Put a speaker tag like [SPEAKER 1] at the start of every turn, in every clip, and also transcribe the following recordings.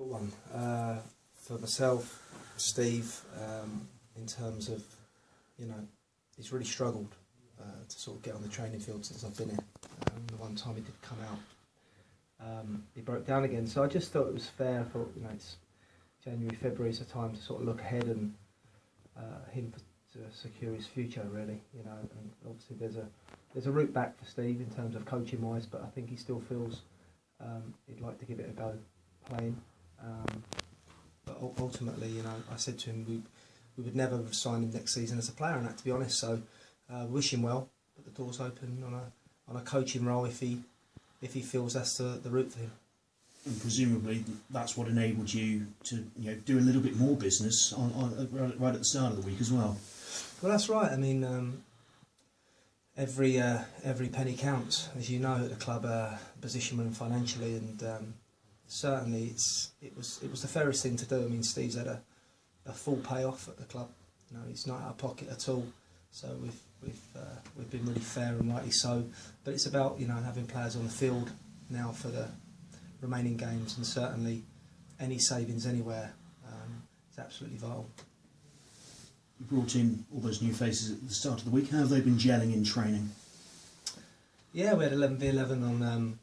[SPEAKER 1] One for myself, Steve, in terms of, he's really struggled to sort of get on the training field since I've been here. The one time he did come out, he broke down again. So I just thought it was fair. I thought, it's January, February is a time to sort of look ahead and him to secure his future, really. And obviously there's a route back for Steve in terms of coaching wise, but I think he still feels he'd like to give it a go playing. But ultimately, I said to him we would never have signed him next season as a player, and that, to be honest. So wish him well, but the door's open on a coaching role if he feels that's the route for him.
[SPEAKER 2] And presumably that's what enabled you to do a little bit more business on right at the start of the week as well.
[SPEAKER 1] Well, that's right. I mean, every penny counts, as you know, at the club, position we're in financially, and certainly it was the fairest thing to do. I mean, Steve's had a full payoff at the club. He's not out of pocket at all. So we've been really fair, and rightly so. But it's about having players on the field now for the remaining games, and certainly any savings anywhere is absolutely vital.
[SPEAKER 2] You brought in all those new faces at the start of the week. How have they been gelling in training? Yeah,
[SPEAKER 1] we had 11v11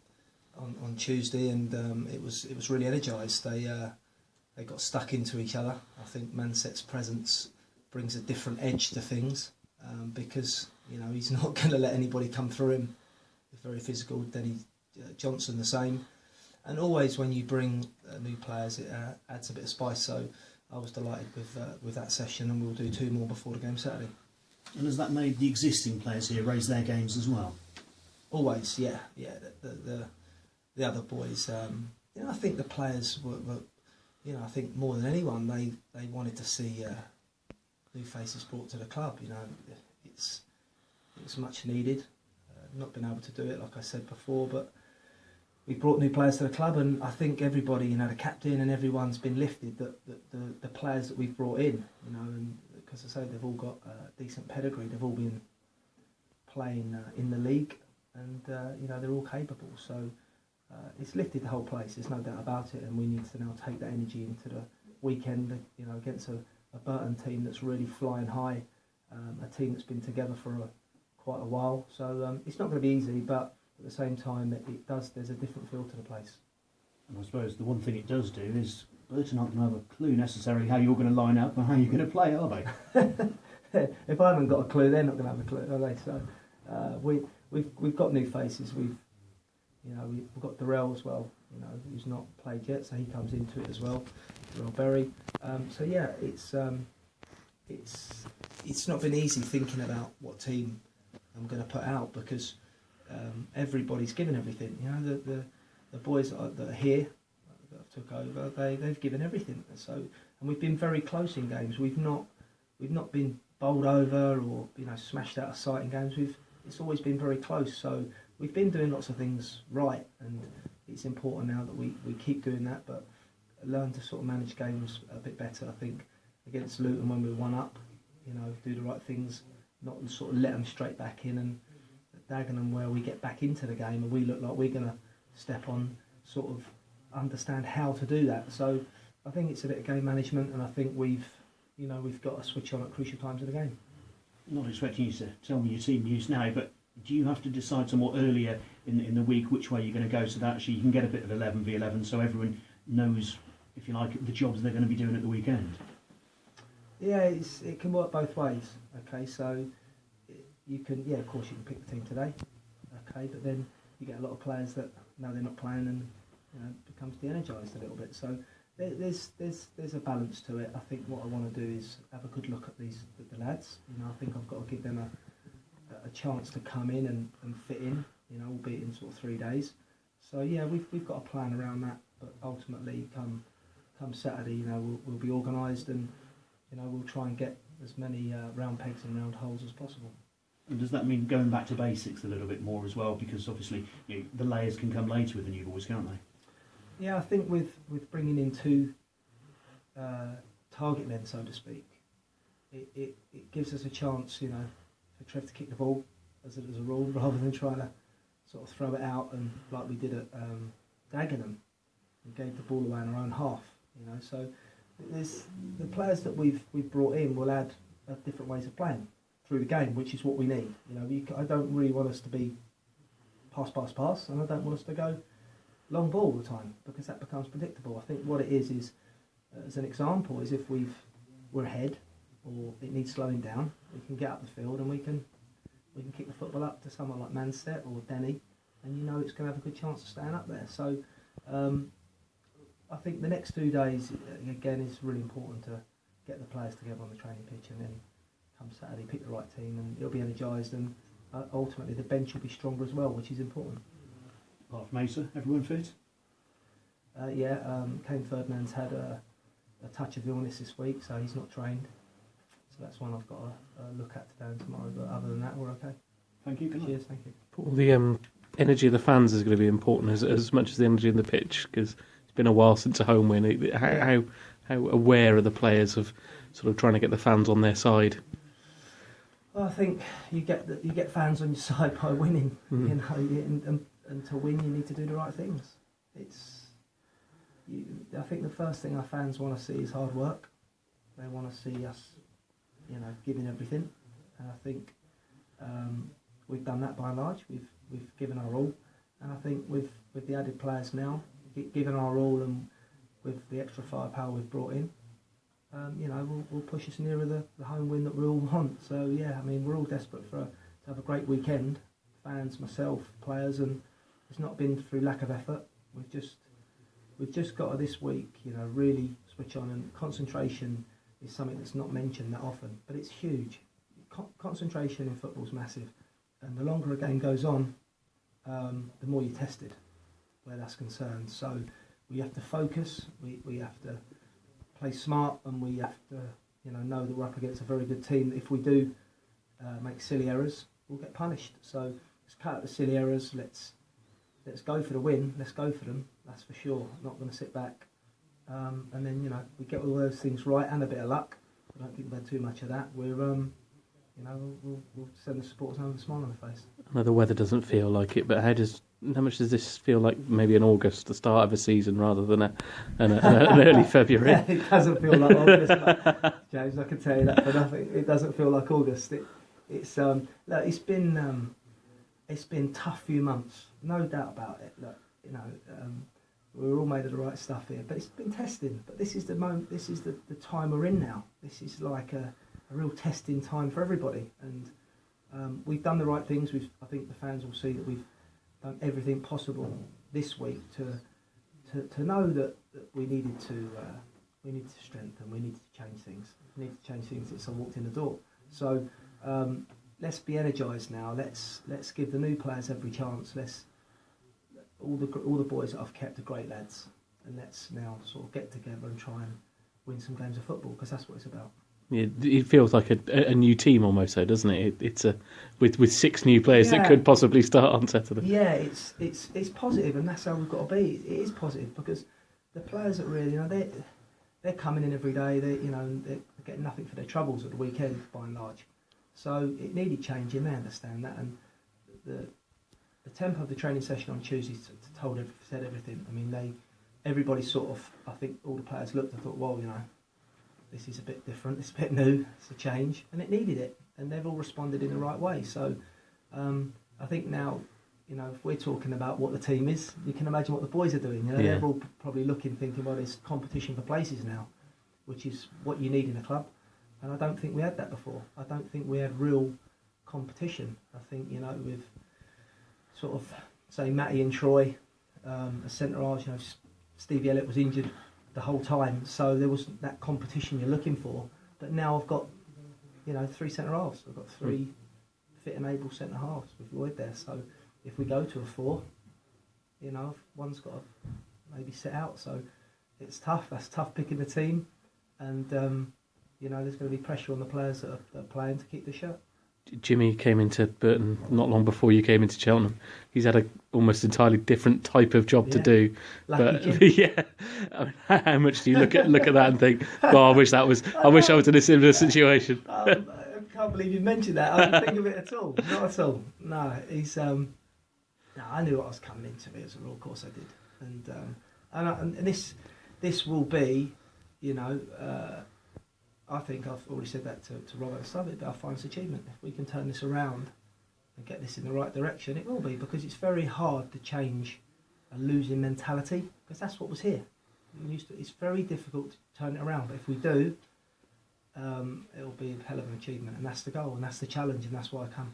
[SPEAKER 1] on Tuesday, and it was really energised. They got stuck into each other. I think Manset's presence brings a different edge to things because he's not going to let anybody come through him. He's very physical. Denny Johnson the same, and always when you bring new players, it adds a bit of spice. So I was delighted with that session, and we'll do 2 more before the game Saturday.
[SPEAKER 2] And has that made the existing players here raise their games as well?
[SPEAKER 1] Always, yeah. The other boys, I think the players were I think more than anyone, they wanted to see new faces brought to the club. It's much needed. Not been able to do it, like I said before, but we brought new players to the club, and I think everybody, the captain and everyone's been lifted. The players that we've brought in, and because I say they've all got decent pedigree, they've all been playing in the league, and they're all capable. So. It's lifted the whole place, there's no doubt about it, and we need to now take that energy into the weekend, against a Burton team that's really flying high, a team that's been together for quite a while. So it's not going to be easy, but at the same time, there's a different feel to the place.
[SPEAKER 2] And I suppose the one thing it does do is Burton aren't going to have a clue necessarily how you're going to line up and how you're going to play, are they?
[SPEAKER 1] If I haven't got a clue, they're not going to have a clue, are they? So we've got new faces. We've got Darrell as well, who's not played yet, so he comes into it as well. Darrell Berry. So yeah, it's not been easy thinking about what team I'm going to put out because everybody's given everything. The boys that are here that I've took over, they've given everything. So, and we've been very close in games. We've not been bowled over or smashed out of sight in games. It's always been very close. So. We've been doing lots of things right, and it's important now that we keep doing that, but learn to sort of manage games a bit better. I think against Luton when we were 1 up, do the right things, not sort of let them straight back in, and at Dagenham where we get back into the game and we look like we're going to step on, sort of understand how to do that. So I think it's a bit of game management, and I think we've got to switch on at crucial times of the game.
[SPEAKER 2] I'm not expecting you to tell me your team news now, but do you have to decide somewhat earlier in the week which way you're going to go so that actually you can get a bit of 11v11 so everyone knows, if you like, the jobs they're going to be doing at the weekend?
[SPEAKER 1] Yeah, it can work both ways. Okay, so you can, of course you can pick the team today. Okay, but then you get a lot of players that know they're not playing and it becomes de-energised a little bit. So there's a balance to it. I think what I want to do is have a good look at the lads. I think I've got to give them a chance to come in and fit in, albeit in sort of 3 days. So yeah, we've got a plan around that. But ultimately, come Saturday, we'll be organised and we'll try and get as many round pegs and round holes as possible.
[SPEAKER 2] And does that mean going back to basics a little bit more as well? Because obviously, the layers can come later with the new boys, can't they?
[SPEAKER 1] Yeah, I think with bringing in 2 target men, so to speak, it gives us a chance, for Trev to kick the ball as a rule, rather than trying to sort of throw it out and like we did at Dagenham. and gave the ball away in our own half. So there's the players that we've brought in will add different ways of playing through the game, which is what we need. I don't really want us to be pass, and I don't want us to go long ball all the time, because that becomes predictable. I think what it is as an example, is if we're ahead or it needs slowing down, we can get up the field and we can kick the football up to someone like Manstead or Denny, and it's going to have a good chance of staying up there. So I think the next 2 days, again, is really important to get the players together on the training pitch, and then come Saturday, pick the right team, and it'll be energised, and ultimately the bench will be stronger as well, which is important.
[SPEAKER 2] Apart from Asa, everyone fit?
[SPEAKER 1] Kane Ferdinand's had a touch of illness this week, so he's not trained. So that's one I've got to look at today and tomorrow, but other than that, we're okay.
[SPEAKER 2] Thank you.
[SPEAKER 1] Cheers, thank you.
[SPEAKER 3] Paul, the energy of the fans is going to be important as much as the energy in the pitch, because it's been a while since a home win. How aware are the players of sort of trying to get the fans on their side?
[SPEAKER 1] Well, I think you get fans on your side by winning. And to win, you need to do the right things. I think the first thing our fans want to see is hard work. They want to see us, giving everything. And I think we've done that by and large. We've given our all, and I think with the added players now, given our all, and with the extra firepower we've brought in, will push us nearer the home win that we all want. So we're all desperate to have a great weekend. Fans, myself, players, and it's not been through lack of effort. We've just got to this week, really switch on, and concentration is something that's not mentioned that often, but it's huge. Concentration in football is massive, and the longer a game goes on, the more you're tested where that's concerned. So we have to focus, we have to play smart, and we have to know that we're up against a very good team. If we do make silly errors, we'll get punished. So let's cut out the silly errors, let's go for the win, let's go for them, that's for sure. Not going to sit back. And then, we get all those things right, and a bit of luck. I don't think we've had too much of that. We'll send the supporters home with a smile on their face.
[SPEAKER 3] I know the weather doesn't feel like it, but how much does this feel like maybe in August, the start of a season, rather than an early February?
[SPEAKER 1] It doesn't feel like August, James, I can tell you that for nothing. It doesn't feel like August. It's been tough few months, no doubt about it. We're all made of the right stuff here, but it's been testing. But this is the moment. This is the time we're in now. This is like a real testing time for everybody, and we've done the right things. I think the fans will see that we've done everything possible this week to know that we needed to strengthen, we needed to change things. We needed to change things since I walked in the door. So let's be energised now. Let's give the new players every chance. All the boys that I've kept are great lads, and let's now sort of get together and try and win some games of football, because that's what it's about.
[SPEAKER 3] Yeah, it feels like a new team almost, though, doesn't it? It's with 6 new players that could possibly start on Saturday.
[SPEAKER 1] Yeah, it's positive, and that's how we've got to be. It is positive, because the players that really, they're coming in every day. They're getting nothing for their troubles at the weekend by and large. So it needed changing. They understand that, and the tempo of the training session on Tuesday said everything. I mean, everybody sort of, I think all the players looked and thought, well, this is a bit different, it's a bit new, it's a change, and it needed it, and they've all responded in the right way. So I think now, if we're talking about what the team is, you can imagine what the boys are doing. They're all probably looking, thinking, well, there's competition for places now, which is what you need in a club, and I don't think we had that before. I don't think we had real competition. I think, with sort of, say, Matty and Troy as centre halves, Stevie Elliott was injured the whole time, so there was that competition you're looking for. But now I've got 3 centre halves. I've got 3 fit and able centre halves with Lloyd there. So if we go to a 4, one's got to maybe sit out. So it's tough. That's tough picking the team, and there's going to be pressure on the players that are playing to keep the shirt.
[SPEAKER 3] Jimmy came into Burton not long before you came into Cheltenham. He's had a almost entirely different type of job to do.
[SPEAKER 1] Lucky
[SPEAKER 3] but how much do you look at that and think, I wish I was in a similar situation?
[SPEAKER 1] I can't believe you mentioned that. I didn't think of it at all. Not at all. No, he's. I knew what I was coming into it as a rule. Of course I did, and and this will be, you know, I think I've already said that to Rob at the start, it'll be our finest achievement. If we can turn this around and get this in the right direction, it will be, because it's very hard to change a losing mentality, because that's what was here. It's very difficult to turn it around, but if we do, it'll be a hell of an achievement, and that's the goal, and that's the challenge, and that's why I come.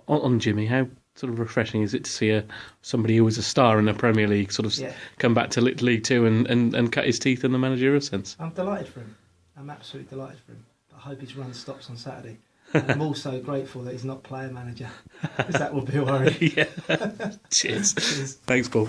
[SPEAKER 3] On Jimmy, how sort of refreshing is it to see somebody who was a star in the Premier League sort of come back to League Two and cut his teeth in the managerial sense?
[SPEAKER 1] I'm delighted for him. I'm absolutely delighted for him. I hope his run stops on Saturday. And I'm also grateful that he's not player manager, because that would be a worry.
[SPEAKER 3] Yeah. Cheers. Thanks, Paul.